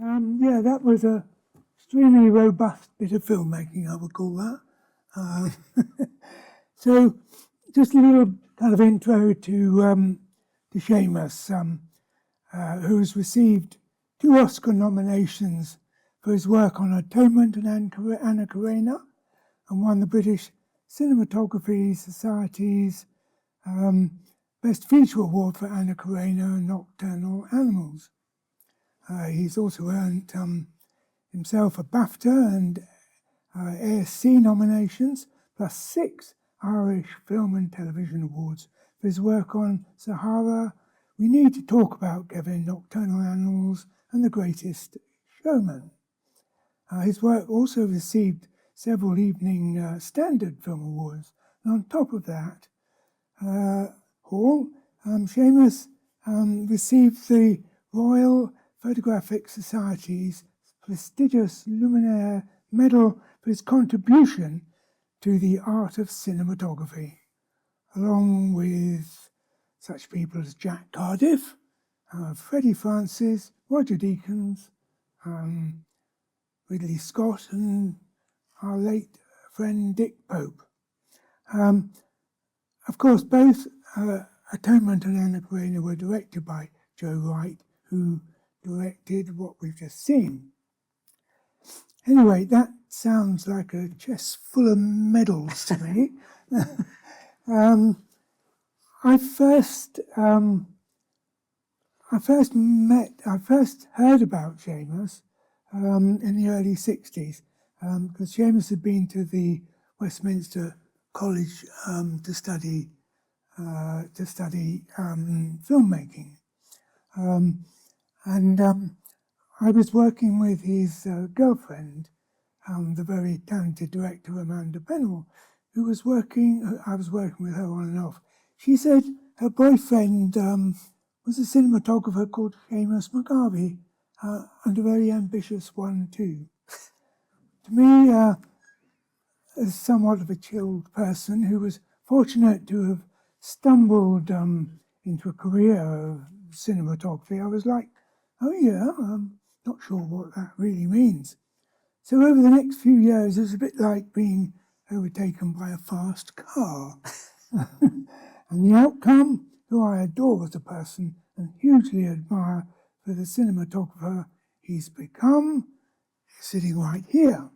Yeah, that was a extremely robust bit of filmmaking, I would call that. So, just a little kind of intro to Seamus, who's received 2 Oscar nominations for his work on Atonement and Anna Karenina, and won the British Cinematography Society's Best Feature Award for Anna Karenina and Nocturnal Animals. He's also earned himself a BAFTA and ASC nominations, plus 6 Irish Film and Television Awards for his work on Sahara, We Need to Talk About Kevin, Nocturnal Animals, and The Greatest Showman. His work also received several Evening Standard Film Awards, and on top of that, Seamus received the Royal Photographic Society's prestigious Luminaire Medal for his contribution to the art of cinematography, along with such people as Jack Cardiff, Freddie Francis, Roger Deakins, Ridley Scott, and our late friend Dick Pope. Of course, both Atonement and Anna Karenina were directed by Joe Wright, who directed what we've just seen. Anyway, that sounds like a chest full of medals to me. I first heard about Seamus in the early 60s, because Seamus had been to the Westminster College to study filmmaking, and I was working with his girlfriend, the very talented director Amanda Pennell, I was working with her on and off. She said her boyfriend was a cinematographer called Seamus McGarvey, and a very ambitious one too. To me, as somewhat of a chilled person who was fortunate to have stumbled into a career of cinematography, I was like, oh yeah, I'm not sure what that really means. So over the next few years, it was a bit like being overtaken by a fast car. And the outcome, who I adore as a person and hugely admire for the cinematographer he's become, is sitting right here.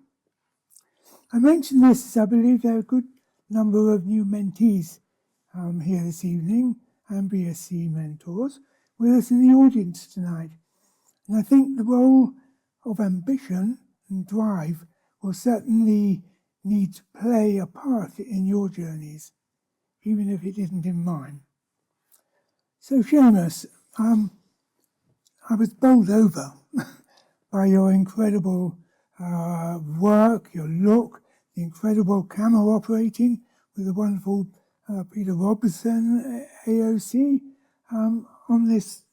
I mention this as I believe there are a good number of new mentees here this evening, and BSc mentors, with us in the audience tonight. And I think the role of ambition and drive will certainly need to play a part in your journeys, even if it isn't in mine. So Seamus, I was bowled over by your incredible work, your look, the incredible camera operating with the wonderful Peter Robertson AOC on this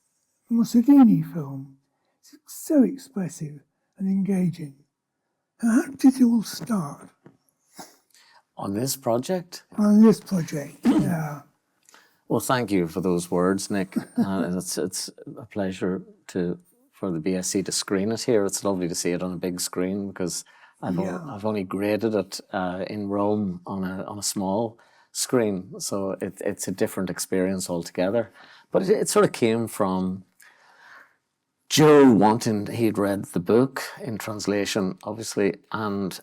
Mussolini film. It's so expressive and engaging. How did it all start? On this project? On this project, yeah. Well, thank you for those words, Nick. It's a pleasure for the BSC to screen it here. It's lovely to see it on a big screen, because I've only graded it in Rome on a small screen, so it's a different experience altogether. But it sort of came from Joe wanting, he'd read the book in translation, obviously, and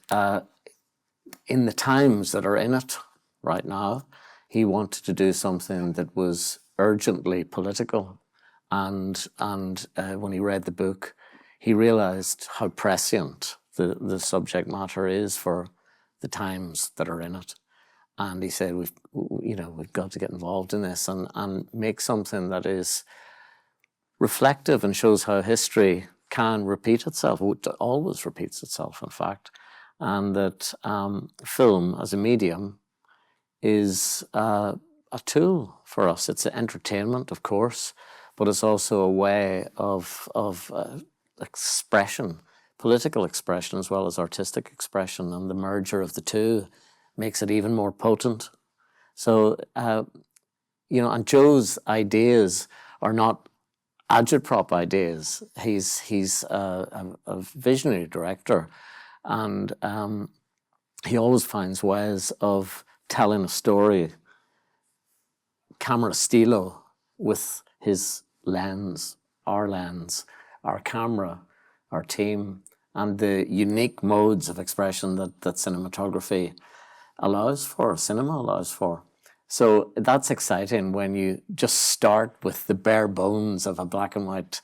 in the times that are in it right now, he wanted to do something that was urgently political. And when he read the book, he realized how prescient the subject matter is for the times that are in it. And he said, we've got to get involved in this and make something that is reflective and shows how history can repeat itself. It always repeats itself, in fact. And that film as a medium is a tool for us. It's an entertainment, of course, but it's also a way of expression, political expression as well as artistic expression, and the merger of the two makes it even more potent. So, and Joe's ideas are not agitprop ideas. He's a visionary director, and he always finds ways of telling a story, camera stilo, with his lens, our camera, our team, and the unique modes of expression that cinematography allows for, cinema allows for. So that's exciting when you just start with the bare bones of a black and white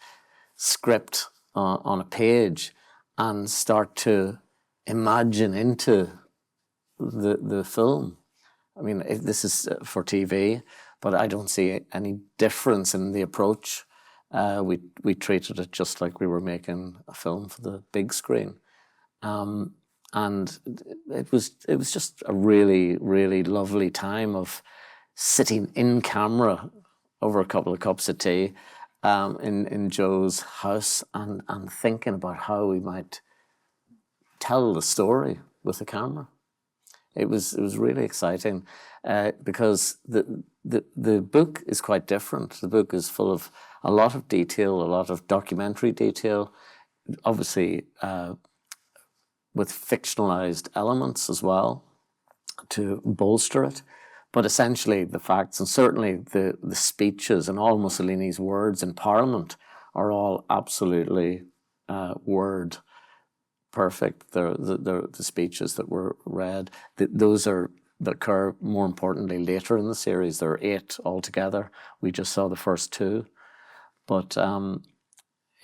script on a page and start to imagine into the film. I mean, this is for TV, but I don't see any difference in the approach. We treated it just like we were making a film for the big screen. And it was just a really, really lovely time of sitting in camera over a couple of cups of tea in Joe's house and thinking about how we might tell the story with the camera. It was really exciting because the book is quite different. The book is full of a lot of detail, a lot of documentary detail, obviously with fictionalized elements as well to bolster it. But essentially the facts, and certainly the speeches and all Mussolini's words in Parliament are all absolutely word perfect. The speeches that were read, those that occur more importantly later in the series. There are 8 altogether. We just saw the first 2. But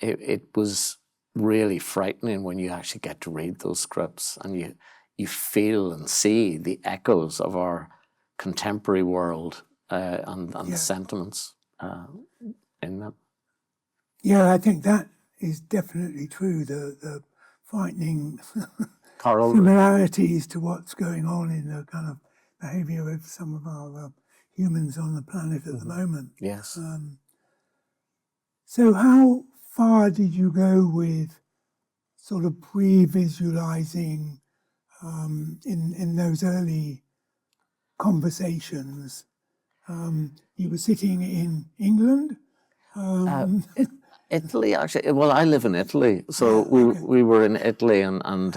it was really frightening when you actually get to read those scripts and you feel and see the echoes of our contemporary world and the sentiments in them. Yeah, I think that is definitely true. The frightening Corollary. similarities to what's going on in the kind of behaviour of some of our humans on the planet at the moment. Yes. So how far did you go with sort of pre-visualizing in those early conversations? You were sitting in England? Italy, actually. Well, I live in Italy, so we were in Italy, and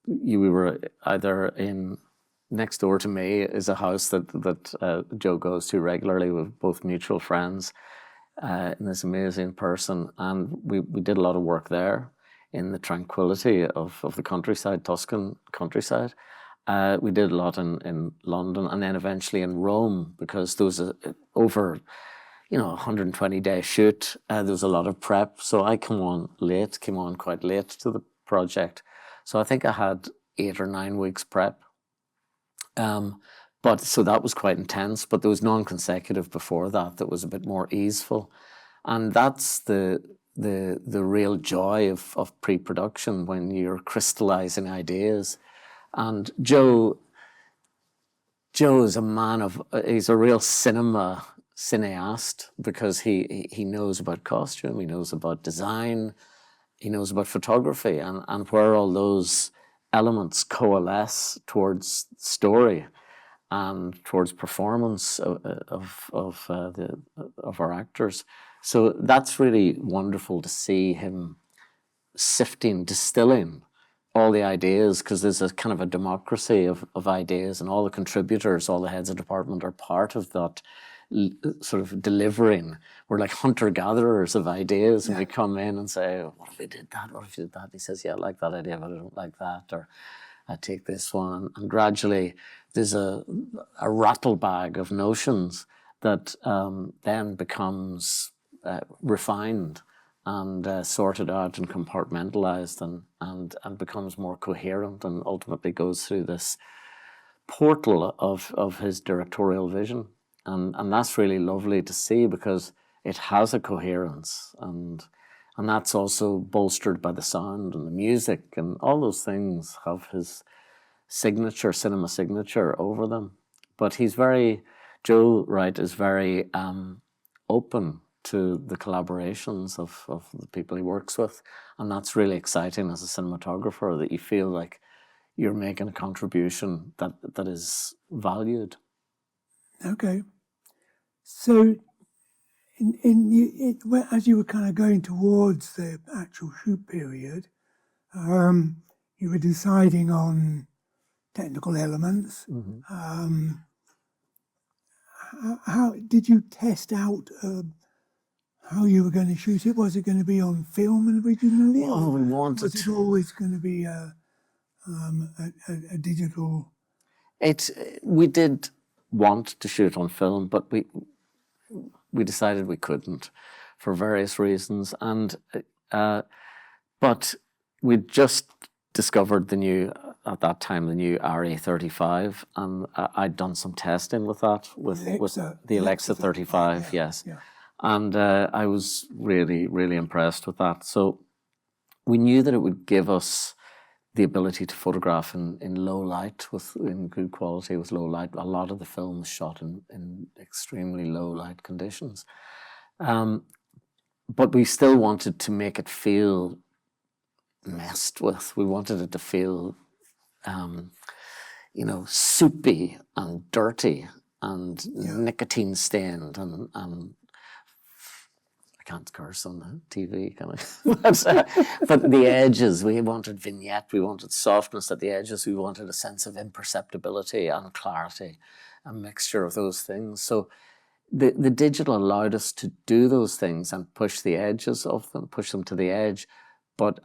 we were either in next door to me is a house that Joe goes to regularly with both mutual friends, and this amazing person, and we did a lot of work there in the tranquility of the countryside, Tuscan countryside. We did a lot in London, and then eventually in Rome, because there was over 120-day shoot. There was a lot of prep, so I came on quite late to the project. So I think I had 8 or 9 weeks prep. But so that was quite intense, but there was non-consecutive before that was a bit more easeful. And that's the real joy of pre-production, when you're crystallizing ideas. And Joe is a man he's a real cineast, because he knows about costume, he knows about design, he knows about photography, and where all those elements coalesce towards story and towards performance of our actors. So that's really wonderful to see him distilling all the ideas, because there's a kind of a democracy of ideas, and all the contributors, all the heads of department are part of that sort of delivering. We're like hunter-gatherers of ideas, and we come in and say, what if we did that? What if we did that? He says, yeah, I like that idea, but I don't like that. Or I take this one. And gradually there's a rattle bag of notions that then becomes refined and sorted out and compartmentalized and becomes more coherent, and ultimately goes through this portal of his directorial vision. And that's really lovely to see, because it has a coherence, and that's also bolstered by the sound and the music, and all those things have his cinema signature over them. But Joe Wright is very open to the collaborations of the people he works with, and that's really exciting as a cinematographer, that you feel like you're making a contribution that is valued. Okay. So as you were kind of going towards the actual shoot period, you were deciding on technical elements. How did you test out how you were going to shoot it? Was it going to be on film originally? Oh, we wanted. Was it always going to be a digital? We did want to shoot on film, but we decided we couldn't for various reasons, and but we just discovered the new RA35, and I'd done some testing with that with the Alexa 35, yes. Yeah. And I was really, really impressed with that. So we knew that it would give us the ability to photograph in low light, in good quality with low light. A lot of the film was shot in extremely low light conditions. But we still wanted to make it feel messed with. We wanted it to feel, soupy and dirty and nicotine stained and I can't curse on the TV, can I? But the edges, we wanted vignette, we wanted softness at the edges, we wanted a sense of imperceptibility and clarity, a mixture of those things. So the digital allowed us to do those things and push the edges of them, push them to the edge. But,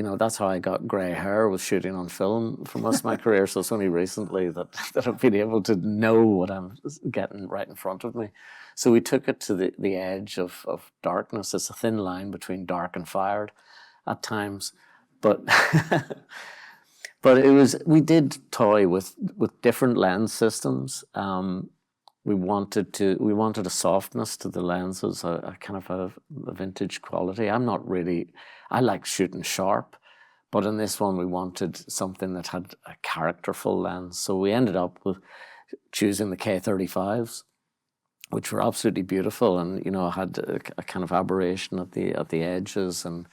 that's how I got grey hair, was shooting on film for most of my career. So it's only recently that I've been able to know what I'm getting right in front of me. So we took it to the edge of darkness. It's a thin line between dark and fired at times. But we did toy with different lens systems. We wanted a softness to the lenses, a kind of a vintage quality. I like shooting sharp, but in this one we wanted something that had a characterful lens. So we ended up with choosing the K35s, which were absolutely beautiful, and had a kind of aberration at the edges, and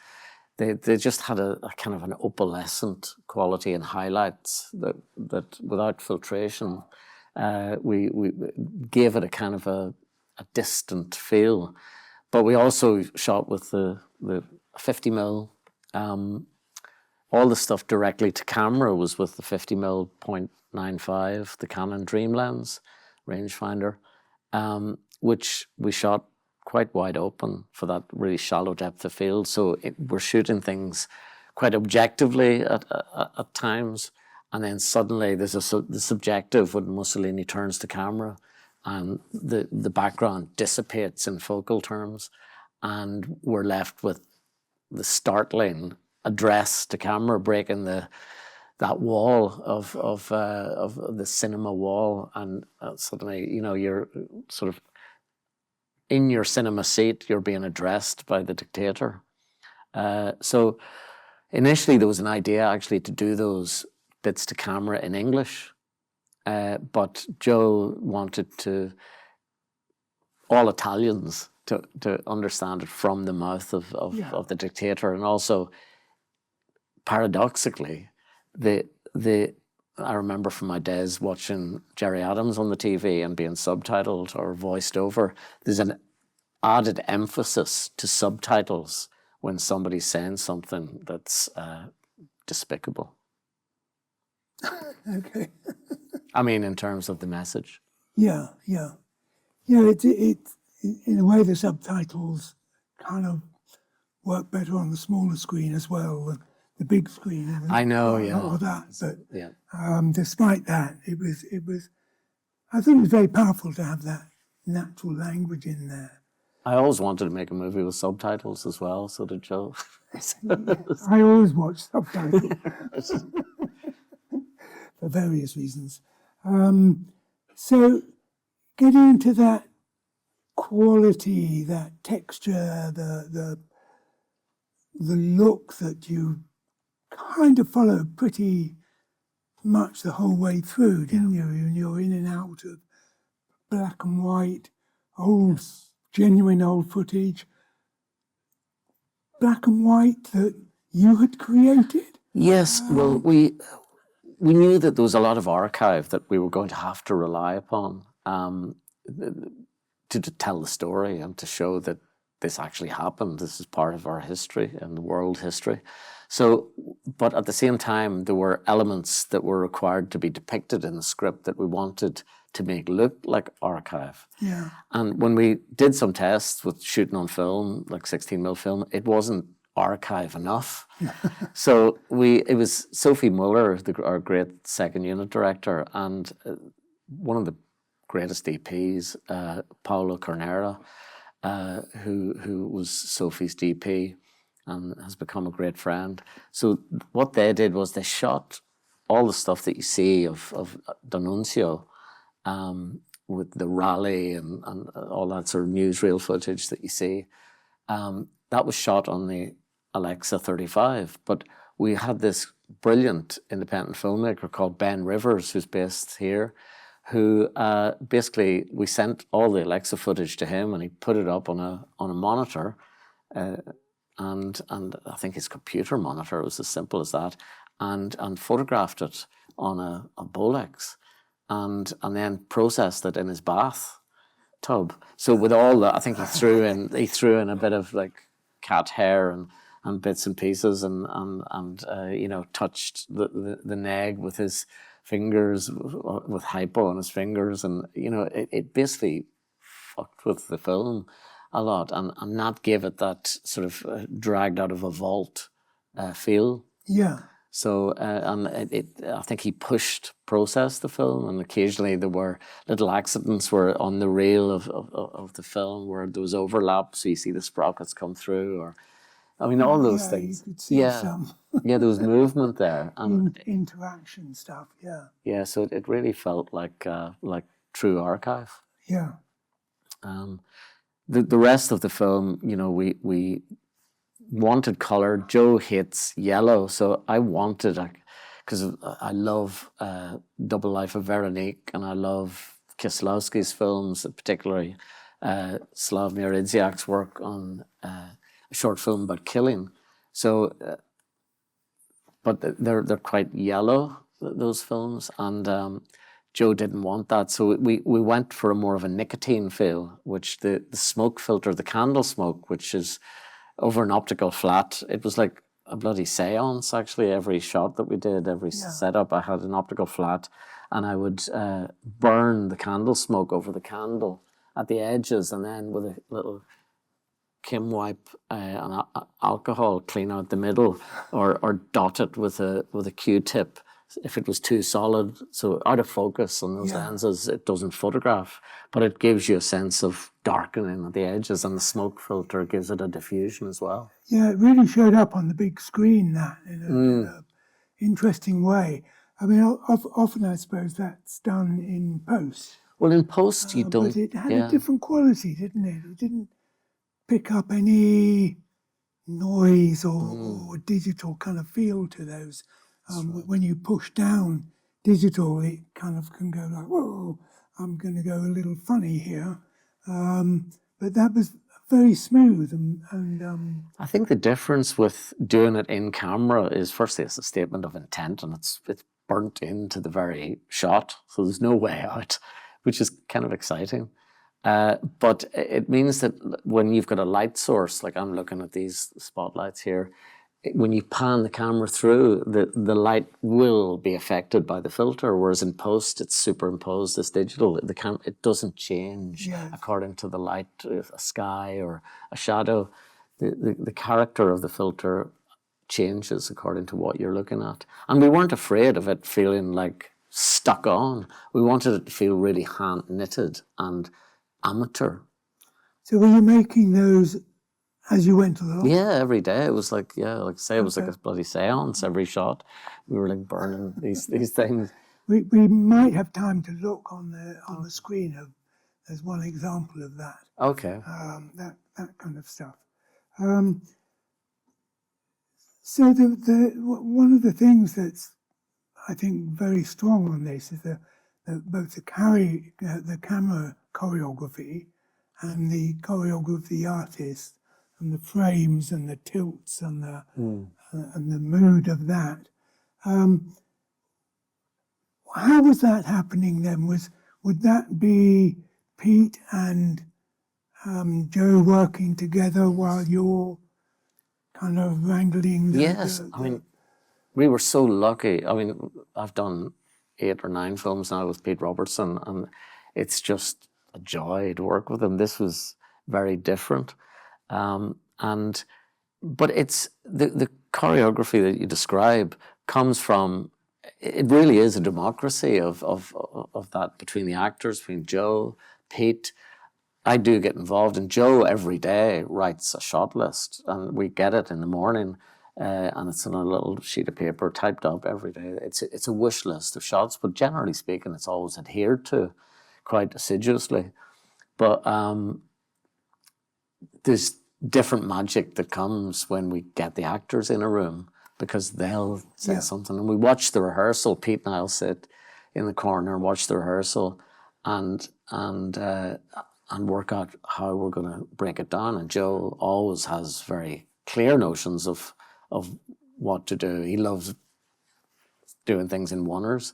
they just had a kind of an opalescent quality and highlights that without filtration, we gave it a kind of a distant feel. But we also shot with the 50mm. All the stuff directly to camera was with the 50mm 0.95, the Canon Dream lens rangefinder, which we shot quite wide open for that really shallow depth of field. So we're shooting things quite objectively at times, and then suddenly there's the subjective when Mussolini turns to camera, and the background dissipates in focal terms, and we're left with the startling address to camera breaking that wall of the cinema wall, and suddenly you're sort of in your cinema seat, you're being addressed by the dictator. So initially there was an idea actually to do those bits to camera in English, but Joe wanted all Italians to understand it from the mouth of the dictator. And also, paradoxically, I remember from my days watching Gerry Adams on the TV and being subtitled or voiced over, there's an added emphasis to subtitles when somebody's saying something that's despicable. Okay. I mean, in terms of the message. Yeah. It in a way, the subtitles kind of work better on the smaller screen as well than the big screen. I know, yeah. All of that, but yeah. Despite that, it was. I think it was very powerful to have that natural language in there. I always wanted to make a movie with subtitles as well, so did Joe. I always watch subtitles for various reasons. So getting into that quality, that texture, the look that you kind of followed pretty much the whole way through, didn't you? And you're in and out of black and white, genuine old footage, black and white that you had created? Yes, well, we knew that there was a lot of archive that we were going to have to rely upon. to tell the story and to show that this actually happened. This is part of our history and the world history. So, but at the same time, there were elements that were required to be depicted in the script that we wanted to make look like archive. Yeah. And when we did some tests with shooting on film, like 16mm film, it wasn't archive enough. So it was Sophie Muller, our great second unit director, and one of the greatest DPs, Paolo Carnera, who was Sophie's DP and has become a great friend. So what they did was they shot all the stuff that you see of D'Annunzio, with the rally and all that sort of newsreel footage that you see. That was shot on the Alexa 35, but we had this brilliant independent filmmaker called Ben Rivers, who's based here, who basically we sent all the Alexa footage to him, and he put it up on a monitor, and I think his computer monitor was as simple as that, and photographed it on a Bolex, and then processed it in his bath tub. So with all that, I think he threw in a bit of like cat hair and bits and pieces, and you know, touched the neg with his fingers, with hypo on his fingers, and you know, it basically fucked with the film a lot, and not give it that sort of dragged out of a vault feel. Yeah. So I think he processed the film, and occasionally there were little accidents where on the reel of the film where there was overlap, so you see the sprockets come through, or I mean, all those things. You could see some Yeah, there was movement there, and interaction stuff. Yeah. Yeah, so it really felt like true archive. Yeah. The rest of the film, you know, we wanted color. Joe hates yellow, so I wanted, because I love Double Life of Veronique, and I love Kieslowski's films, particularly Slavomir Idziak's work on a short film about killing. So, but they're quite yellow, those films, and Joe didn't want that, so we went for a more of a nicotine feel, which the smoke filter, the candle smoke, which is over an optical flat. It was like a bloody seance, actually. Every shot that we did, every setup, I had an optical flat, and I would burn the candle smoke over the candle at the edges, and then with a little Kim wipe and alcohol clean out the middle, or dot it with a Q-tip if it was too solid. So out of focus on those lenses, it doesn't photograph, but it gives you a sense of darkening at the edges, and the smoke filter gives it a diffusion as well. Yeah, it really showed up on the big screen, that in an interesting way. I mean, often I suppose that's done in post. Well, in post you don't. But it had a different quality, didn't it? It didn't pick up any noise or digital kind of feel to those. Right. When you push down digital, it kind of can go like, whoa, I'm going to go a little funny here. But that was very smooth. And I think the difference with doing it in camera is, firstly, it's a statement of intent, and it's burnt into the very shot, so there's no way out, which is kind of exciting. But it means that when you've got a light source, like I'm looking at these spotlights here, when you pan the camera through, the light will be affected by the filter, whereas in post it's superimposed, this digital. It doesn't change according to the light, a sky or a shadow. The character of the filter changes according to what you're looking at. And we weren't afraid of it feeling like stuck on. We wanted it to feel really hand-knitted and amateur. So were you making those as you went along? Yeah, every day. It was like, like I say, it was like a bloody seance every shot. We were like burning these things. We might have time to look on the screen as one example of that. Okay. That kind of stuff. So the one of the things that's, I think, very strong on this is both the camera choreography and the choreography of the artist, and the frames and the tilts and the mood of that. How was that happening then? Would that be Pete and Joe working together while you're kind of wrangling Yes, I mean, we were so lucky. I mean, I've done 8 or 9 films now with Pete Robertson, and it's just a joy to work with him. This was very different. But it's the choreography that you describe comes from, it really is a democracy of that between the actors, between Joe, Pete. I do get involved, and Joe every day writes a shot list, and we get it in the morning, and it's on a little sheet of paper typed up every day. It's a wish list of shots, but generally speaking, it's always adhered to quite assiduously. But there's different magic that comes when we get the actors in a room, because they'll say something, and we watch the rehearsal. Pete and I'll sit in the corner and watch the rehearsal, and work out how we're going to break it down. And Joe always has very clear notions of what to do. He loves doing things in oneers,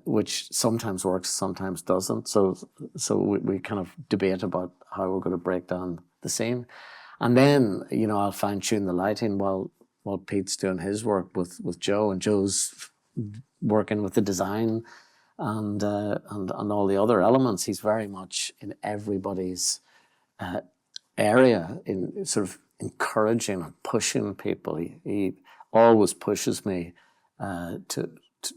which sometimes works, sometimes doesn't. So we kind of debate about how we're going to break down the scene. And then, you know, I'll fine tune the lighting while Pete's doing his work with Joe, and Joe's working with the design and all the other elements. He's very much in everybody's area, in sort of encouraging and pushing people. He always pushes me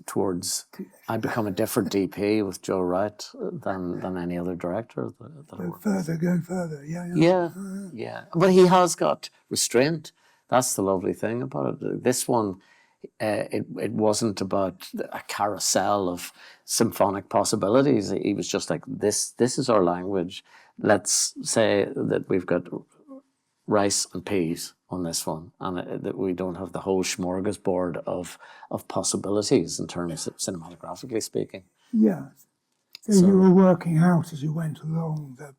towards. I become a different DP with Joe Wright than any other director. Go further. Yeah. But he has got restraint. That's the lovely thing about it. This one, it wasn't about a carousel of symphonic possibilities. He was just like, this is our language. Let's say that we've got rice and peas on this one, and that we don't have the whole smorgasbord of possibilities in terms of cinematographically speaking. Yeah. So you were working out as you went along the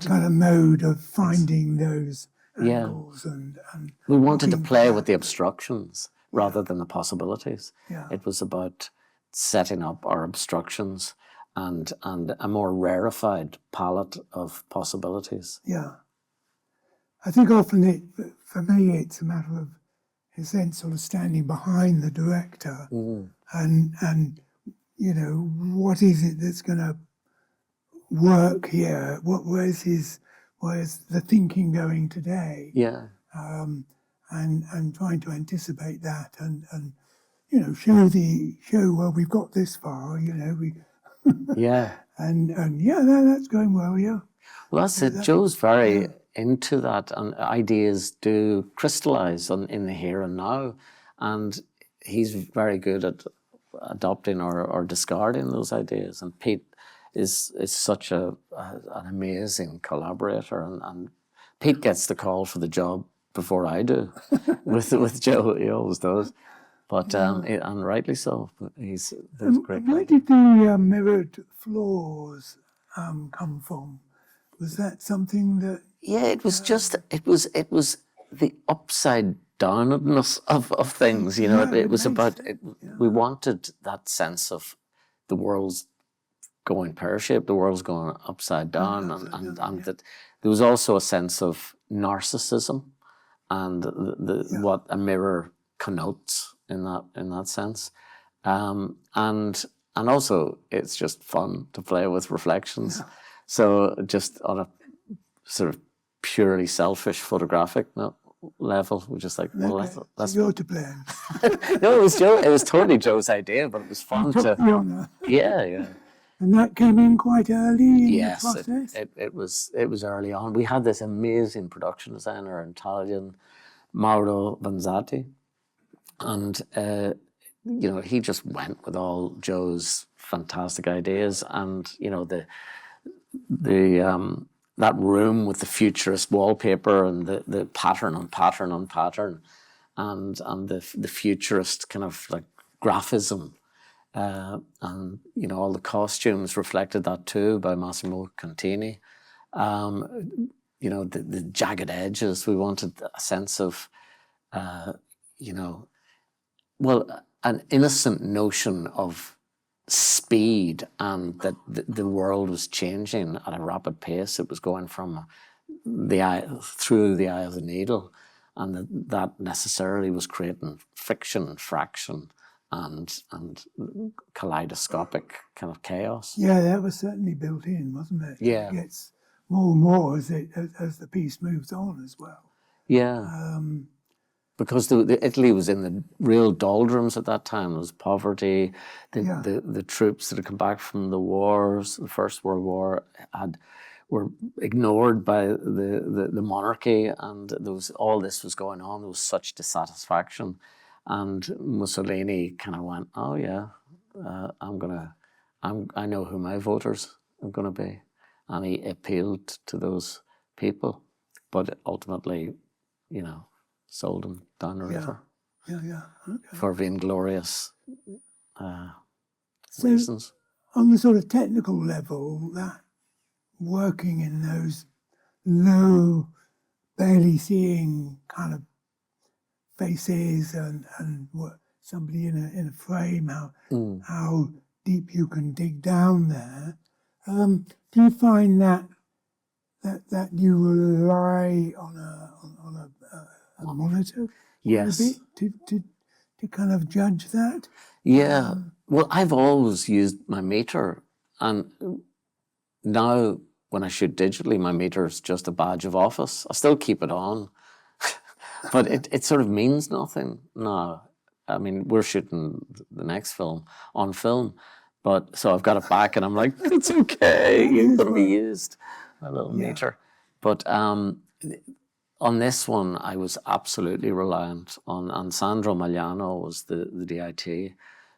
kind of mode of finding those angles and we wanted to play with the obstructions rather than the possibilities. Yeah. It was about setting up our obstructions and a more rarefied palette of possibilities. Yeah. I think often for me, it's a matter of a sense sort of standing behind the director and you know, what is it that's going to work here? Where's the thinking going today? Yeah. And trying to anticipate that and you know, show well, we've got this far, you know, and yeah, that's going well, yeah. Well, that's it. Joe's very into that, and ideas do crystallize in the here and now, and he's very good at adopting or discarding those ideas. And Pete is such an amazing collaborator, and Pete gets the call for the job before I do with Joe. He always does, but and rightly so. But there's a great. Where did the mirrored floors come from? Was that something that? Yeah, it was just it was the upside downness of things. You know, it was about it. We wanted that sense of the world's going pear-shaped, the world's going upside down, and that there was also a sense of narcissism and what a mirror connotes in that sense, and also it's just fun to play with reflections. Yeah. So just on a sort of purely selfish photographic level, we're just like, well, let's you're to blame. No, it was Joe. It was totally Joe's idea, but it was fun to. Yeah. And that came in quite early in the process? It was early on. We had this amazing production designer, Italian, Mauro Vanzati, and you know, he just went with all Joe's fantastic ideas, and you know, the that room with the futurist wallpaper and the pattern on pattern on pattern, and the futurist kind of like graphism. And you know, all the costumes reflected that too by Massimo Contini. You know, the jagged edges. We wanted a sense of, you know, well, an innocent notion of speed, and that the world was changing at a rapid pace. It was going from the eye through the eye of the needle, and that necessarily was creating friction, fraction, and kaleidoscopic kind of chaos. Yeah, that was certainly built in, wasn't it? Yeah. It gets more and more as the piece moves on as well. Yeah. Because Italy was in the real doldrums at that time. There was poverty. The troops that had come back from the wars, the First World War, were ignored by the monarchy, and all this was going on. There was such dissatisfaction, and Mussolini kind of went, "Oh yeah, I know who my voters are going to be," and he appealed to those people, but ultimately, sold them down the river. Okay. For vainglorious reasons. On the sort of technical level, that working in those low, barely seeing kind of faces and somebody in a frame, how deep you can dig down there. Do you find that you rely on a monitor, yes, a bit to kind of judge that? Yeah. Well, I've always used my meter, and now when I shoot digitally, my meter is just a badge of office. I still keep it on, but it sort of means nothing now. I mean, we're shooting the next film on film, but so I've got it back, and I'm like, it's okay, it's going to be used, my little meter. But on this one, I was absolutely reliant on Sandro Magliano was the DIT,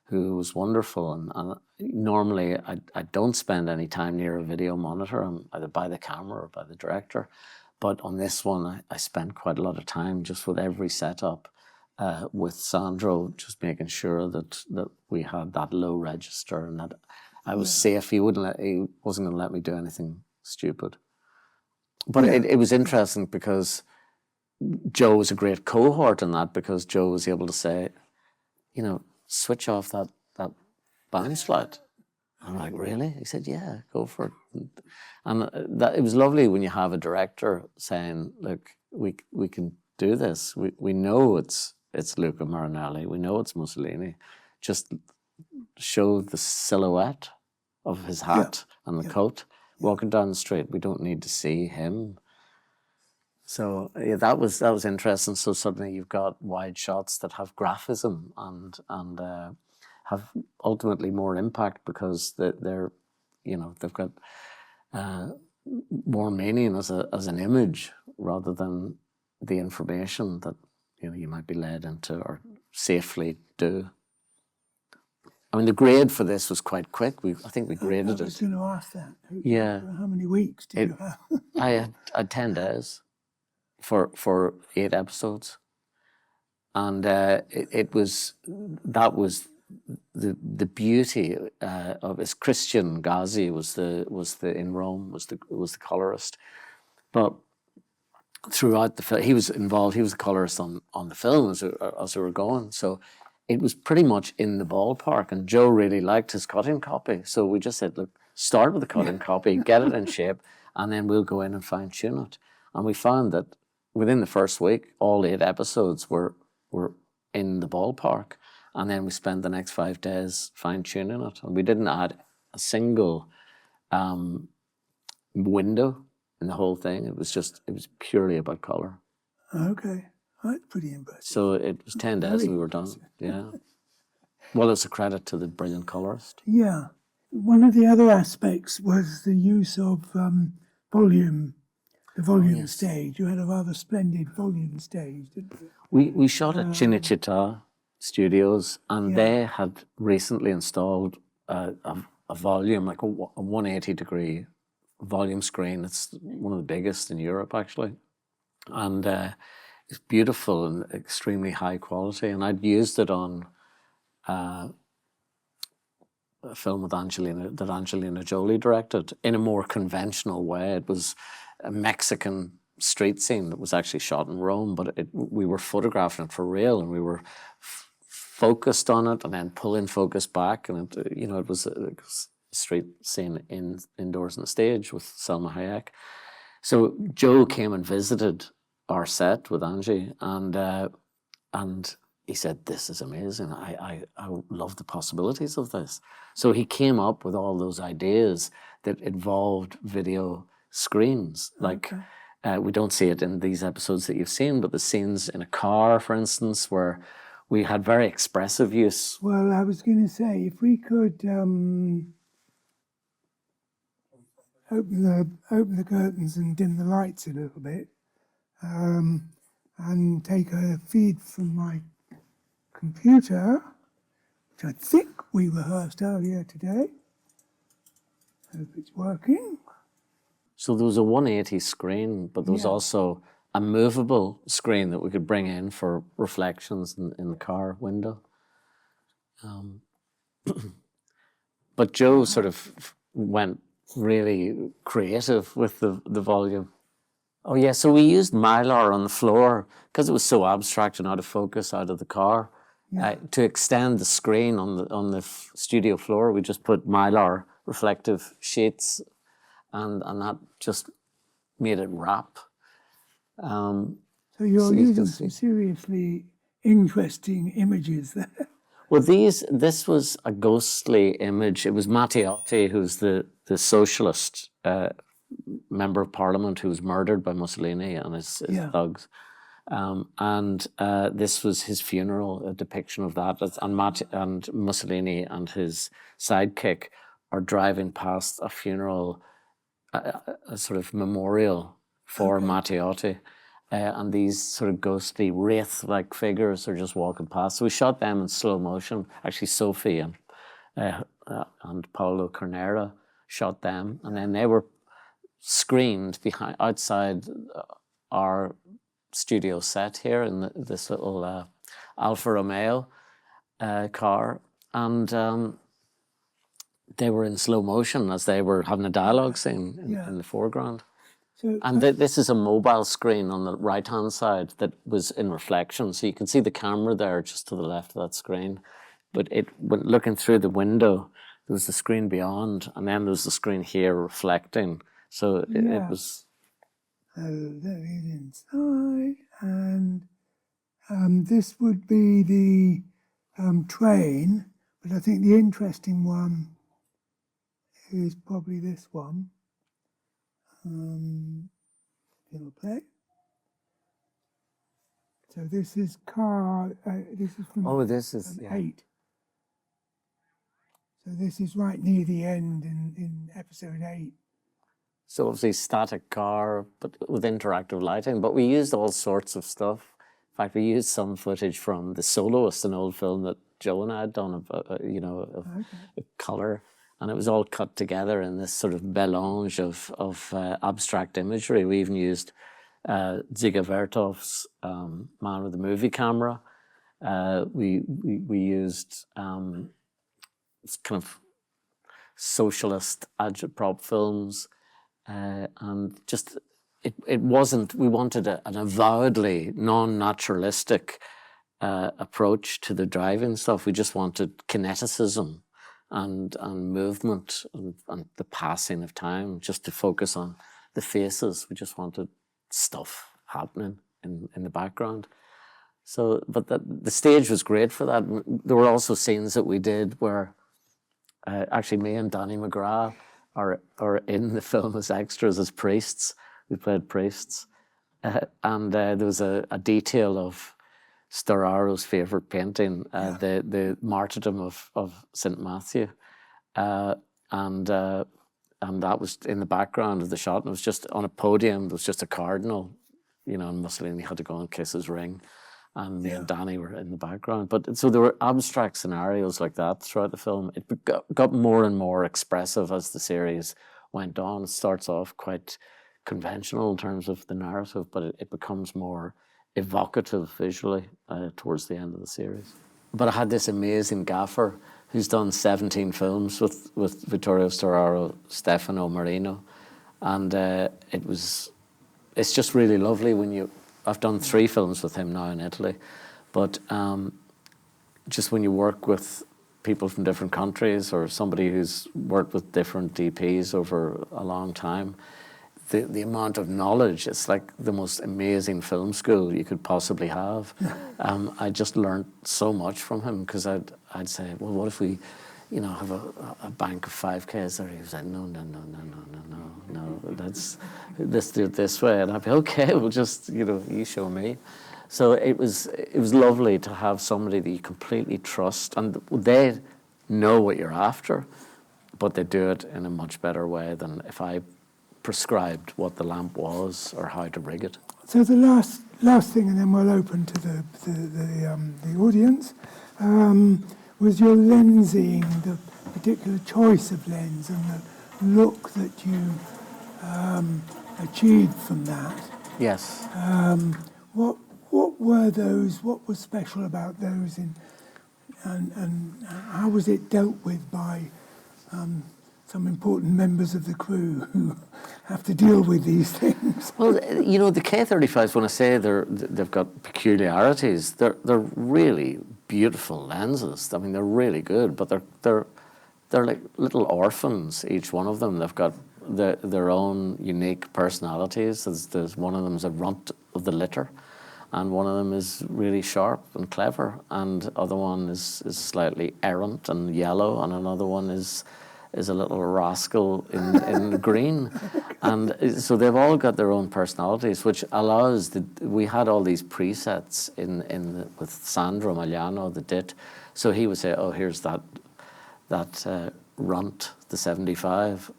who was wonderful. And normally I don't spend any time near a video monitor. I'm either by the camera or by the director. But on this one, I spent quite a lot of time just with every setup with Sandro, just making sure that we had that low register and that I was safe. He wasn't going to let me do anything stupid. But it was interesting because Joe was a great cohort in that, because Joe was able to say, switch off that bounce flight. I'm like, really? He said, yeah, go for it. And it was lovely when you have a director saying, look, we can do this. We know it's Luca Marinelli. We know it's Mussolini. Just show the silhouette of his hat and the coat walking down the street. We don't need to see him. So that was interesting. So suddenly you've got wide shots that have graphism and have ultimately more impact because they're they've got more meaning as an image rather than the information that you might be led into or safely do. I mean, the grade for this was quite quick. I think we graded it. I was going to ask that. Yeah. How many weeks did you have? I had 10 days for 8 episodes, and that was the beauty of it. Christian Gazzi was in Rome was the colorist, but throughout the film he was involved. He was the colorist on the film as we were going. So it was pretty much in the ballpark, and Joe really liked his cutting copy. So we just said, look, start with the cutting copy, get it in shape, and then we'll go in and fine tune it. And we found that within the first week, all 8 episodes were in the ballpark. And then we spent the next 5 days fine-tuning it. And we didn't add a single window in the whole thing. It was purely about colour. Okay. That's pretty impressive. So it was 10 days and we were done. Yeah. Well, it's a credit to the brilliant colorist. Yeah. One of the other aspects was the use of volume. The volume stage. You had a rather splendid volume stage, didn't you? We shot at Cinematographer Studios, and they had recently installed a volume, like a 180-degree volume screen. It's one of the biggest in Europe, actually. And it's beautiful and extremely high quality. And I'd used it on a film that Angelina Jolie directed in a more conventional way. It was a Mexican street scene that was actually shot in Rome, but we were photographing it for real, and we were focused on it and then pulling focus back, and it, it was a street scene indoors on the stage with Salma Hayek. So Joe came and visited our set with Angie, and he said, "This is amazing. I love the possibilities of this." So he came up with all those ideas that involved video screens. Like, we don't see it in these episodes that you've seen, but the scenes in a car, for instance, where we had very expressive use. Well, I was going to say, if we could open the curtains and dim the lights a little bit, and take a feed from my computer, which I think we rehearsed earlier today. Hope it's working. So there was a 180 screen, but there was also a movable screen that we could bring in for reflections in the car window. But Joe sort of went really creative with the volume. Oh yeah, so we used Mylar on the floor because it was so abstract and out of focus out of the car. To extend the screen on the studio floor, we just put Mylar reflective sheets, and that just made it wrap. So you're using some seriously interesting images there. Well, this was a ghostly image. It was Matteotti, who's the socialist member of parliament who was murdered by Mussolini and his thugs. And this was his funeral, a depiction of that. And Mussolini and his sidekick are driving past a funeral, a sort of memorial for Matteotti. And these sort of ghostly wraith-like figures are just walking past. So we shot them in slow motion. Actually, Sophie and Paolo Carnera shot them, and then they were screened outside our studio set here in this little Alfa Romeo car, and they were in slow motion as they were having a dialogue scene in the foreground. So, and this is a mobile screen on the right-hand side that was in reflection. So you can see the camera there just to the left of that screen. But looking through the window, there was the screen beyond, and then there was the screen here reflecting. So it was... So that is inside, and this would be the train, but I think the interesting one is probably this one. It'll play. So this is this is from this is 8. So this is right near the end in episode 8. So obviously static car, but with interactive lighting. But we used all sorts of stuff. In fact, we used some footage from The Soloist, an old film that Joe and I had done, of colour. And it was all cut together in this sort of melange of abstract imagery. We even used Dziga Vertov's Man with the Movie Camera. We used kind of socialist agitprop films. And just, it wasn't, we wanted an avowedly non-naturalistic approach to the driving stuff. We just wanted kineticism and movement and the passing of time, just to focus on the faces. We just wanted stuff happening in the background. So, but the stage was great for that. There were also scenes that we did where actually me and Danny McGrath are in the film as extras, as priests. We played priests. And there was a detail of Storaro's favourite painting, the martyrdom of St. Matthew. And that was in the background of the shot. And it was just on a podium, there was just a cardinal, and Mussolini had to go and kiss his ring. And me and Danny were in the background. But so there were abstract scenarios like that throughout the film. It got more and more expressive as the series went on. It starts off quite conventional in terms of the narrative, but it becomes more evocative visually towards the end of the series. But I had this amazing gaffer who's done 17 films with Vittorio Storaro, Stefano Marino. And it's just really lovely when I've done 3 films with him now in Italy, but just when you work with people from different countries or somebody who's worked with different DPs over a long time, the amount of knowledge, it's like the most amazing film school you could possibly have. I just learned so much from him, because I'd say, well, what if we, you know, have a bank of 5Ks there? He was like, no, let's do it this way. And I'd be, okay, well, just, you know, you show me. So it was lovely to have somebody that you completely trust, and they know what you're after, but they do it in a much better way than if I prescribed what the lamp was or how to rig it. So the last thing, and then we'll open to the audience, was your lensing, the particular choice of lens and the look that you achieved from that. Yes. What were those? What was special about those, and how was it dealt with by some important members of the crew who have to deal with these things? Well, you know, the K35s, when I say they've got peculiarities, they're really beautiful lenses. I mean, they're really good, but they're like little orphans, each one of them. They've got their own unique personalities. There's one of them is a runt of the litter, and one of them is really sharp and clever, and the other one is slightly errant and yellow, and another one is a little rascal in green. And so they've all got their own personalities, which allows we had all these presets with Sandro Magliano, the DIT. So he would say, oh, here's that runt, the 75.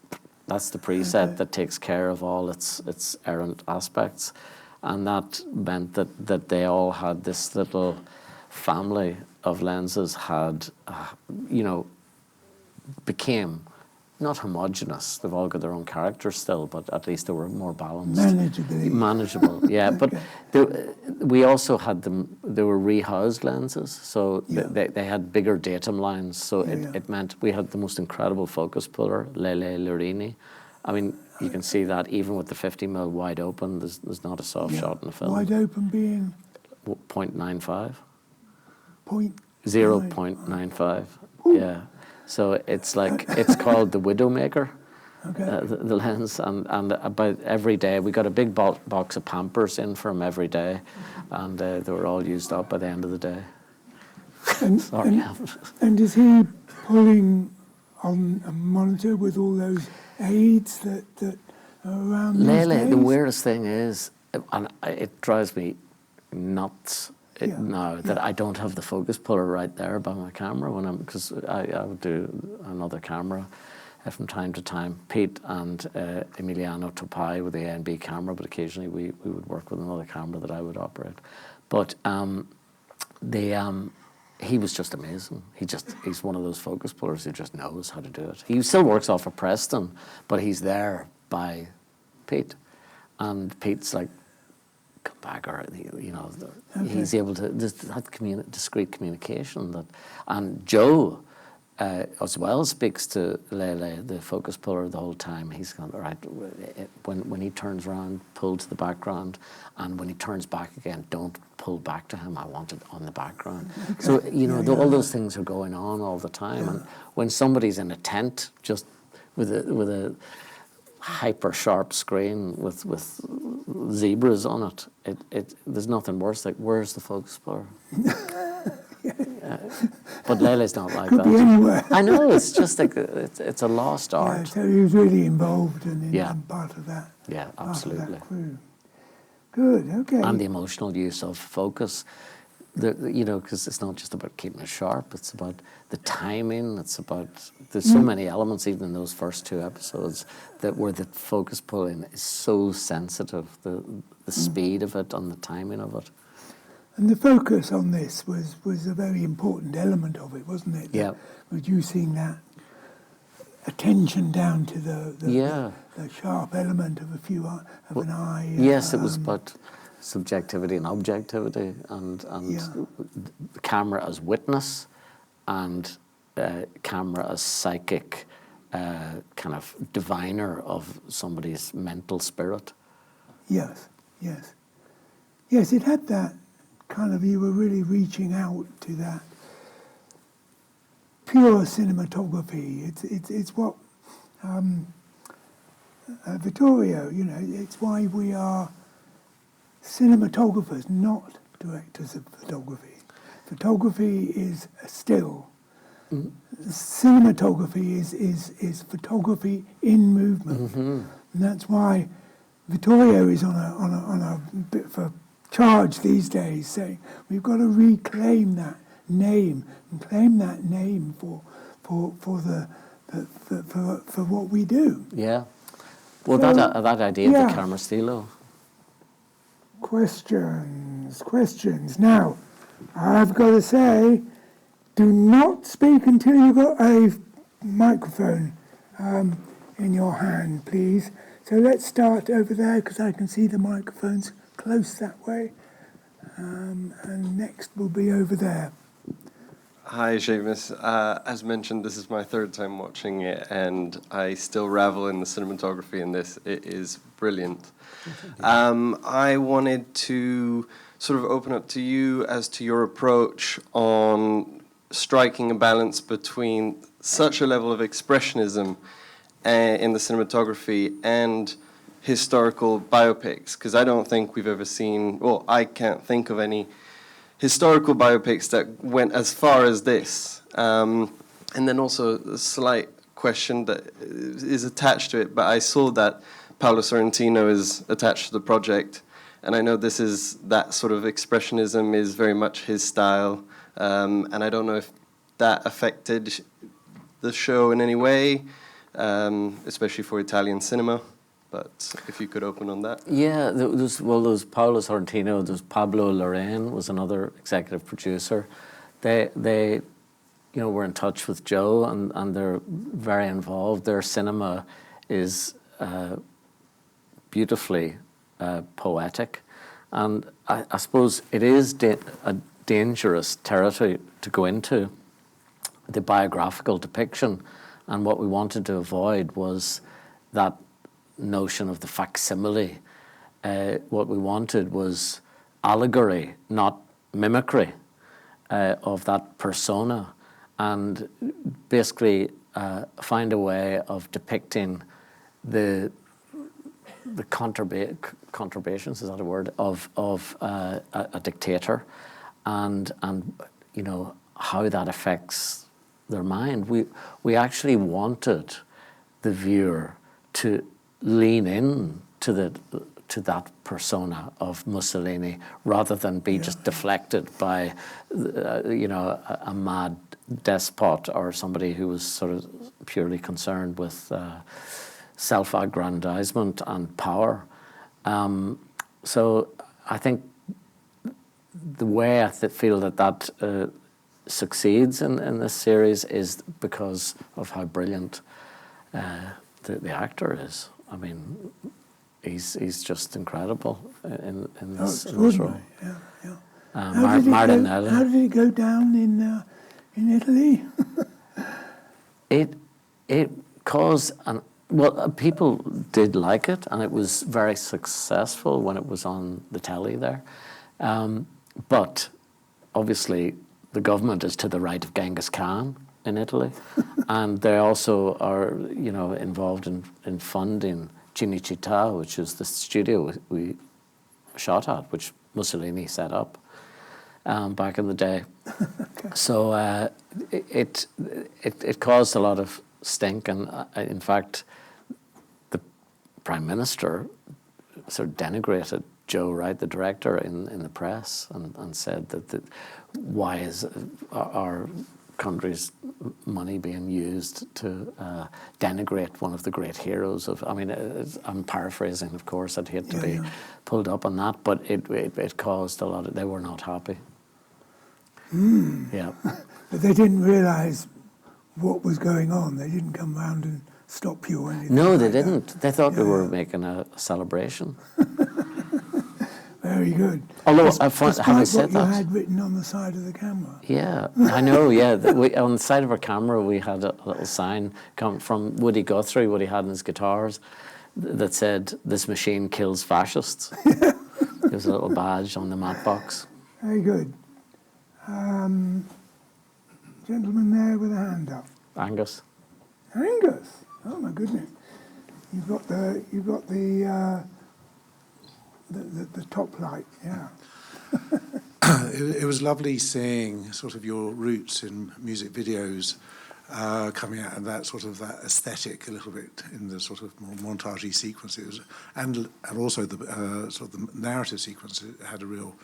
That's the preset that takes care of all its errant aspects. And that meant that they all had this little family of lenses became not homogenous. They've all got their own characters still, but at least they were more balanced. Manageable, yeah. But we also had them, they were rehoused lenses, so they had bigger datum lines, so it meant we had the most incredible focus puller, Lele Lurini. I mean, you can see that even with the 50mm wide open, there's not a soft shot in the film. Wide open being? 0.95. 0.95. Yeah. So it's called the Widowmaker, the lens, and about every day, we got a big box of Pampers in for him every day, and they were all used up by the end of the day. And is he pulling on a monitor with all those aids that are around these Lele, days? the weirdest thing is, and it drives me nuts now that I don't have the focus puller right there by my camera because I would do another camera from time to time. Pete and Emiliano Topai with the A and B camera, but occasionally we would work with another camera that I would operate. But he was just amazing. He's one of those focus pullers who just knows how to do it. He still works off of Preston, but he's there by Pete, and Pete's like, come back, or he's able to have discreet communication. And Joe as well speaks to Lele, the focus puller, the whole time. He's gone, all right, when he turns around, pull to the background, and when he turns back again, don't pull back to him. I want it on the background. So all those things are going on all the time. And when somebody's in a tent, just with a hyper sharp screen with zebras on it, there's nothing worse. Like, where's the focus puller? But Lele's not like Could that. be anywhere. I know, it's just like it's a lost art. Yeah, so he was really involved in part of that. Yeah, absolutely. Part of that crew. Good, okay. And the emotional use of focus, because it's not just about keeping it sharp, it's about the timing, there's so many elements even in those first two episodes where the focus pulling is so sensitive, the speed of it and the timing of it. And the focus on this was a very important element of it, wasn't it? Yeah. Reducing that attention down to the sharp element of an eye. Yes, it was about subjectivity and objectivity, and the camera as witness, and camera as psychic kind of diviner of somebody's mental spirit. Yes, it had that kind of, you were really reaching out to that pure cinematography. It's what Vittorio, you know, it's why we are cinematographers, not directors of photography. Photography is a still. Cinematography is photography in movement, and that's why Vittorio is on a bit of a charge these days, saying we've got to reclaim that name and claim that name for what we do. Yeah. Well, So, that idea of yeah. the camera stilo. Questions. Now, I've got to say, do not speak until you've got a microphone in your hand, please. So let's start over there, because I can see the microphones close that way. And next will be over there. Hi, Seamus. As mentioned, this is my third time watching it, and I still revel in the cinematography in this. It is brilliant. I wanted to sort of open up to you as to your approach on striking a balance between such a level of expressionism in the cinematography and historical biopics, because I don't think we've ever seen, well, I can't think of any historical biopics that went as far as this. And then also a slight question that is attached to it, but I saw that Paolo Sorrentino is attached to the project, and I know this is, that sort of expressionism is very much his style, and I don't know if that affected the show in any way, especially for Italian cinema. But if you could open on that. Yeah, there was Paolo Sorrentino, there's Pablo Larraín was another executive producer. They you know, were in touch with Joe, and they're very involved. Their cinema is beautifully poetic, and I suppose it is a dangerous territory to go into, the biographical depiction, and what we wanted to avoid was that notion of the facsimile. What we wanted was allegory, not mimicry, of that persona, and basically find a way of depicting the conturbations, is that a word, of a dictator, and you know how that affects their mind. We actually wanted the viewer to lean in to that persona of Mussolini, rather than be just deflected by you know, a mad despot or somebody who was sort of purely concerned with self-aggrandizement and power. So I think the way I feel that succeeds in this series is because of how brilliant the actor is. I mean, he's just incredible in this role. Marinelli. How did it go down in Italy? It caused well, people did like it, and it was very successful when it was on the telly there. But obviously, the government is to the right of Genghis Khan in Italy, and they also are, you know, involved in funding Cinecittà, which is the studio we shot at, which Mussolini set up back in the day. Okay. So it caused a lot of stink, and in fact, the Prime Minister sort of denigrated Joe Wright, the director, in the press, and said that why is our country's money being used to denigrate one of the great heroes of, I mean, I'm paraphrasing, of course, I'd hate to be pulled up on that, but it caused a lot of, they were not happy. Yeah. But they didn't realise what was going on. They didn't come round and stop you or anything. No, they didn't. They thought we were making a celebration. Very good. Although, having said that, you had written on the side of the camera. Yeah, I know, yeah. On the side of our camera, we had a little sign come from Woody Guthrie, what he had in his guitars, that said, "This machine kills fascists." There was a little badge on the mat box. Very good. gentleman there with a hand up. Angus. Angus. Oh my goodness. You've got the top light. Yeah. It was lovely seeing sort of your roots in music videos coming out, and that sort of that aesthetic a little bit in the sort of more montagey sequences, and also the sort of the narrative sequence. It had a real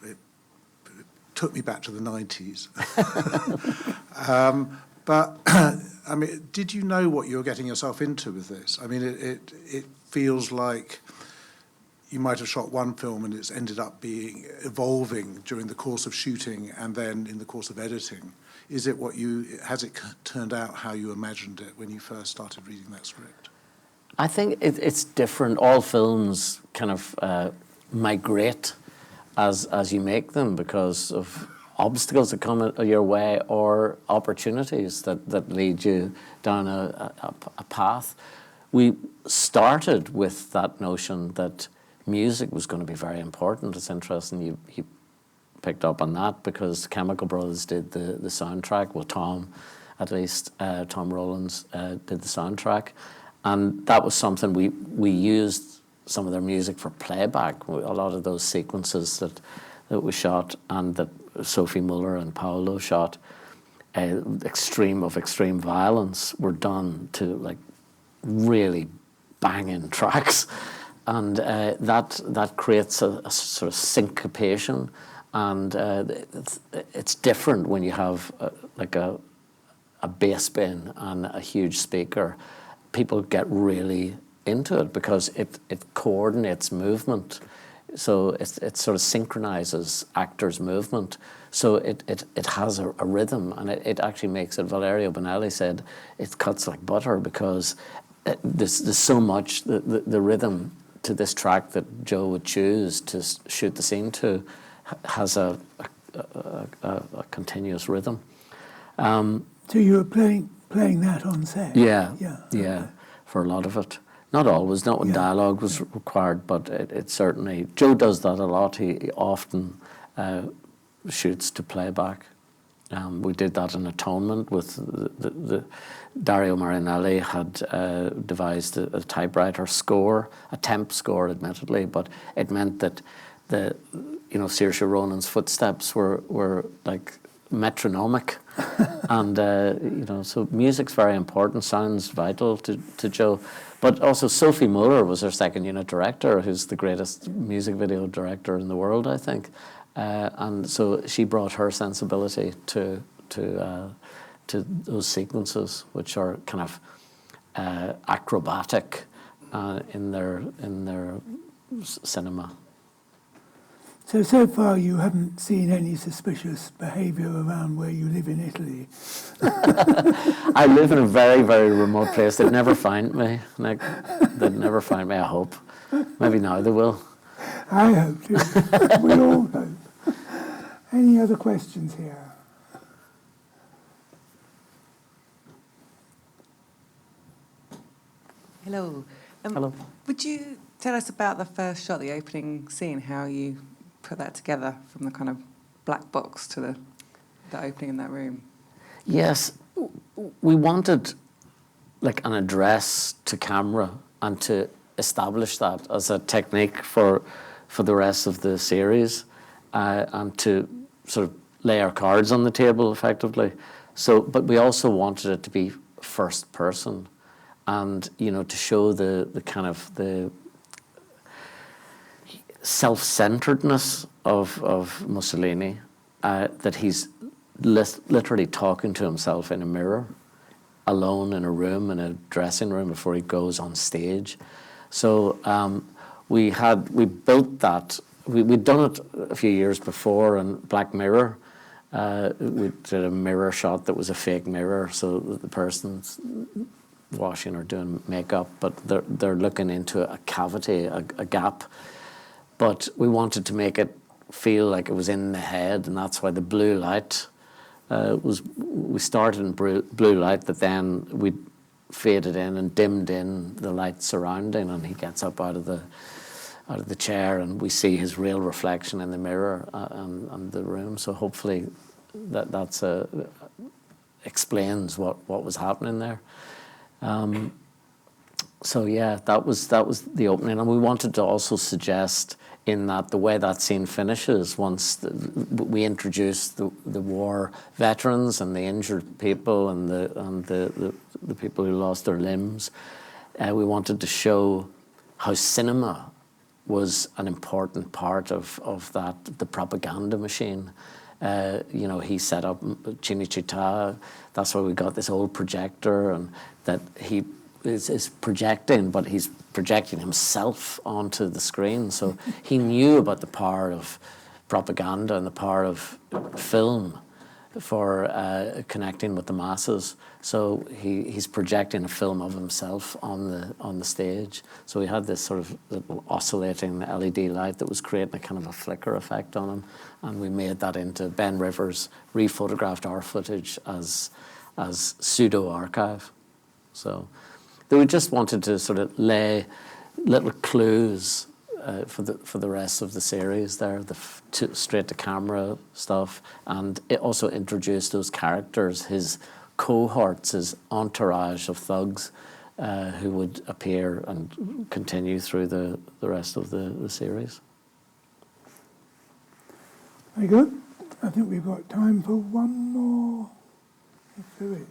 it took me back to the 90s. But I mean, did you know what you were getting yourself into with this? I mean, it feels like you might have shot one film and it's ended up evolving during the course of shooting and then in the course of editing. Has it turned out how you imagined it when you first started reading that script? I think it's different. All films kind of migrate as you make them because of obstacles that come your way or opportunities that lead you down a path. We started with that notion that music was going to be very important. It's interesting you picked up on that because Chemical Brothers did the soundtrack. Well, Tom Rowlands did the soundtrack, and that was something we used some of their music for playback. A lot of those sequences that we shot and that Sophie Muller and Paolo shot, extreme violence, were done to like really banging tracks. And that creates a sort of syncopation, and it's different when you have like a bass bin and a huge speaker. People get really into it because it coordinates movement, so it sort of synchronizes actors' movement. So it has a rhythm, and it actually makes it. Valerio Bonelli said it cuts like butter because there's so much the rhythm to this track that Joe would choose to shoot the scene to has a continuous rhythm. So you were playing that on set? Yeah, Okay. for a lot of it. Not always, not when dialogue was required, but it certainly, Joe does that a lot. He often shoots to playback. We did that in Atonement with the Dario Marinelli had devised a typewriter score, a temp score, admittedly, but it meant that Saoirse Ronan's footsteps were like metronomic, and so music's very important. Sound's vital to Joe, but also Sophie Muller was our second unit director, who's the greatest music video director in the world, I think. And so she brought her sensibility to those sequences, which are kind of acrobatic in their cinema. So far you haven't seen any suspicious behaviour around where you live in Italy? I live in a very, very remote place. They'd never find me, Nick. They'd never find me, I hope. Maybe now they will. I hope too. We all hope. Any other questions here? Hello. Hello. Would you tell us about the first shot, the opening scene, how you put that together from the kind of black box to the opening in that room? Yes, we wanted like an address to camera and to establish that as a technique for the rest of the series, and to sort of lay our cards on the table effectively. So, but we also wanted it to be first person, and to show the kind of the self-centeredness of Mussolini, that he's literally talking to himself in a mirror, alone in a room, in a dressing room before he goes on stage. So we built that. We'd done it a few years before in Black Mirror. We did a mirror shot that was a fake mirror, so the person's washing or doing makeup, but they're looking into a cavity, a gap. But we wanted to make it feel like it was in the head, and that's why the blue light we started in blue light, but then we faded in and dimmed in the light surrounding, and he gets up out of the chair, and we see his real reflection in the mirror and the room. So hopefully that's explains what was happening there. So yeah, that was the opening, and we wanted to also suggest in that the way that scene finishes, once we introduce the war veterans and the injured people and the people who lost their limbs, we wanted to show how cinema was an important part of that, the propaganda machine. You know, he set up Cinecittà. That's why we got this old projector, and that he is projecting, but he's projecting himself onto the screen. So he knew about the power of propaganda and the power of film for connecting with the masses. So he's projecting a film of himself on the stage. So we had this sort of little oscillating LED light that was creating a kind of a flicker effect on him, and we made that into Ben Rivers rephotographed our footage as pseudo archive. So we just wanted to sort of lay little clues for the rest of the series there, the straight to camera stuff, and it also introduced those characters, his cohorts, his entourage of thugs who would appear and continue through the rest of the series. Very good. I think we've got time for one more, if there is.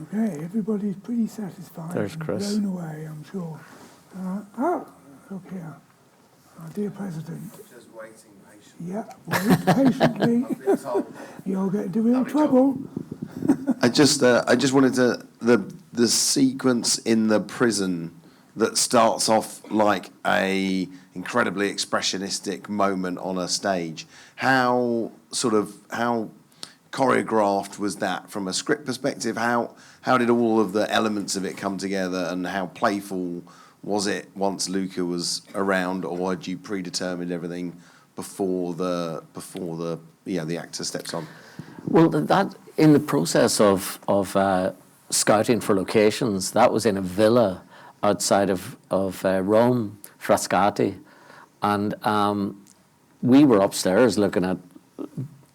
Okay, everybody's pretty satisfied. There's and Chris. Blown away, I'm sure. Look here. Our dear President. Just waiting patiently. Yeah, wait patiently. You'll get into real trouble. I just wanted to the sequence in the prison that starts off like a incredibly expressionistic moment on a stage. How choreographed was that from a script perspective? How did all of the elements of it come together, and how playful was it once Luca was around, or had you predetermined everything before the actor steps on? Well, that in the process of scouting for locations, that was in a villa outside of Rome, Frascati, and we were upstairs looking at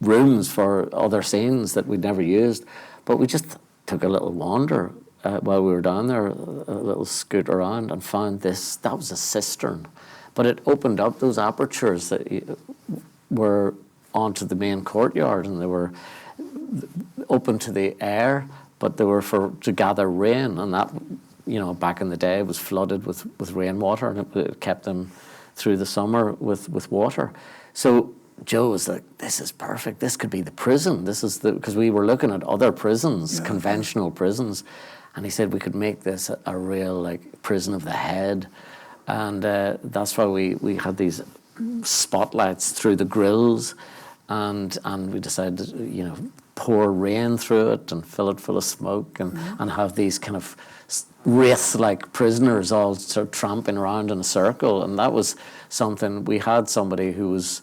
rooms for other scenes that we'd never used, but we just took a little wander while we were down there, a little scoot around, and found this. That was a cistern, but it opened up those apertures that were onto the main courtyard, and they were open to the air, but they were to gather rain, and that, you know, back in the day was flooded with rainwater, and it kept them through the summer with water. So Joe was like, this is perfect. This could be the prison. This is because we were looking at other prisons, conventional prisons, and he said we could make this a real like prison of the head, and that's why we had these spotlights through the grills, and we decided to, you know, pour rain through it and fill it full of smoke, and have these kind of wraith-like prisoners all sort of tramping around in a circle, and that was something. We had somebody who was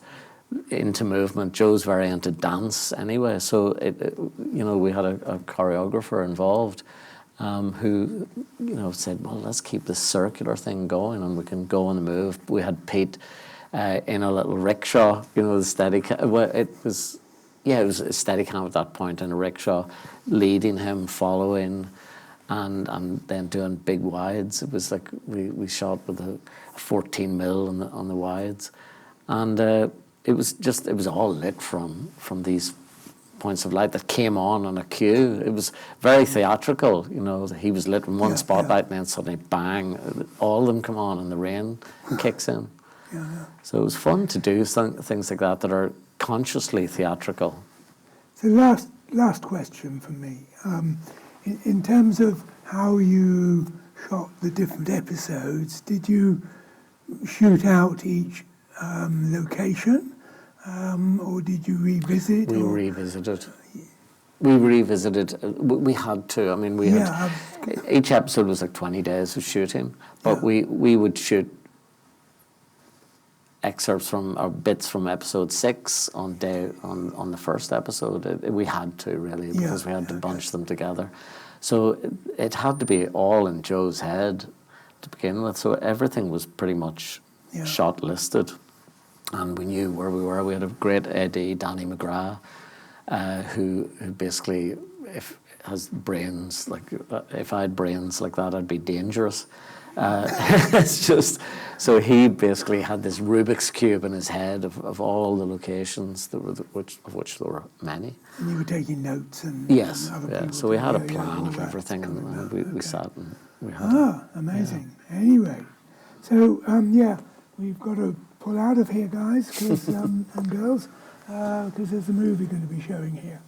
into movement. Joe's very into dance anyway, so you know, we had a choreographer involved who, you know, said, well, let's keep this circular thing going and we can go on the move. We had Pete in a little rickshaw, you know, the Steadicam. Well, it was a Steadicam at that point in a rickshaw, leading him, following, and then doing big wides. It was like we shot with a 14mm on the wides, and it was all lit from these points of light that came on a cue. It was very theatrical, you know. He was lit in one spotlight, and then suddenly bang, all of them come on, and the rain kicks in. So it was fun to do things like that are consciously theatrical. So last question from me. In terms of how you shot the different episodes, did you shoot out each location, or did you revisit? We revisited. We had to. I mean, we had. Each episode was like 20 days of shooting, but we would shoot excerpts from or bits from episode 6 on the first episode. We had to really, because we had to bunch them together. So it had to be all in Joe's head to begin with. So everything was pretty much shot listed. and we knew where we were. We had a great AD, Danny McGrath, who basically, has brains like, if I had brains like that, I'd be dangerous. It's just, so he basically had this Rubik's Cube in his head of all the locations, of which there were many. And you were taking notes and Yes, and other yeah. people So we had a yeah, plan all of that everything, coming and up. we Okay. sat and we had. Amazing. Anyway, so yeah, we've got to pull out of here, guys, 'cause, and girls, because there's a movie going to be showing here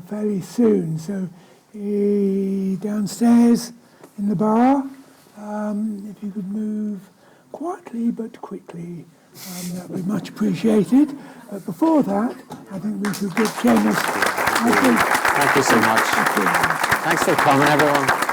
fairly soon. So downstairs in the bar, if you could move quietly but quickly, that would be much appreciated. But before that, I think we should give Seamus. Thank you so much. Thanks for coming, everyone.